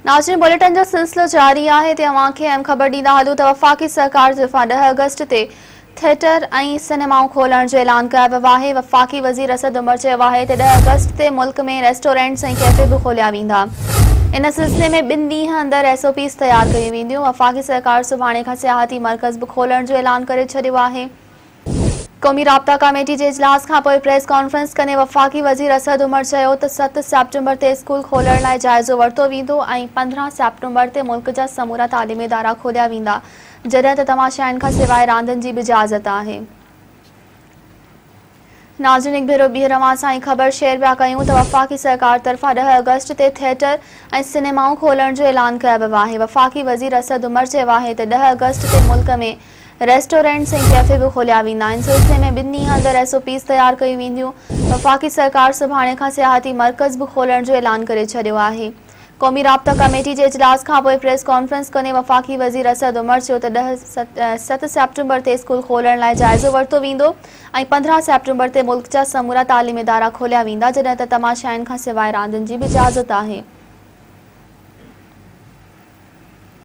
नाज़रीन बुलेटिन जो सिलसिलो जारी है। तव्हां खे अहम ख़बर ॾींदा हलूं त वफ़ाक़ी सरकार तरफ़ां 10 अगस्त ते थिएटर ऐं सिनेमाऊं खोलण जो ऐलान कयो वियो आहे। वफ़ाक़ी वज़ीर असद उमर चयो आहे त 10 अगस्त ते मुल्क में रेस्टोरेंट्स ऐं कैफ़े बि खोलिया वेंदा। इन सिलसिले में 2 ॾींहं अंदरि SOPs तयार कयूं वेंदियूं। वफ़ाक़ी सरकार सुभाणे खां सियाहती मर्कज़ बि खोलण जो ऐलान करे छॾियो आहे। क़ौमी राब्ता कमेटी जे इजलास खां पोइ प्रेस कॉन्फ्रेंस कंदे वफ़ाक़ी वज़ीर असद उमर चयो त 7 सेप्टेम्बर ते स्कूल खोलण लाइ जाइज़ो वरितो वेंदो ऐं 15 सेप्टेम्बर ते मुल्क जा समूरा तालीमी इदारा खोलिया वेंदा, जॾहिं त तमाशाइनि खां सवाइ रांदियुनि जी बि इजाज़त आहे। नाज़रीन हिकु भेरो ॿीहर अवां सां ख़बर शेयर पिया कयूं त वफ़ाक़ी सरकार तरफ़ां 10 अगस्त ते थिएटर ऐं सिनेमाऊं खोलण जो ऐलान कयो वियो आहे। वफ़ाक़ी वज़ीर असद उमर चयो आहे त 10 अगस्त ते मुल्क में रेस्टोरेंट्स ऐं कैफ़े बि खोलिया वेंदा। इन सिलसिले में 2 ॾींहं अंदरि SOPs तयार कयूं वेंदियूं। वफ़ाक़ी सरकार सुभाणे खां सियाहती मर्कज़ बि खोलण जो ऐलान करे छॾियो आहे। क़ौमी राब्ता कमेटी जे इजलास खां पोइ प्रेस कॉन्फ्रेंस कंदे वफ़ाक़ी वज़ीर असद उमर चयो त 7 सेप्टेम्बर ते स्कूल खोलण लाइ जाइज़ो वरितो वेंदो ऐं 15 सेप्टेम्बर ते मुल्क जा समूरा तालीमी इदारा खोलिया वेंदा, जॾहिं त तमाशाइनि खां सवाइ रांदियुनि जी बि इजाज़त आहे।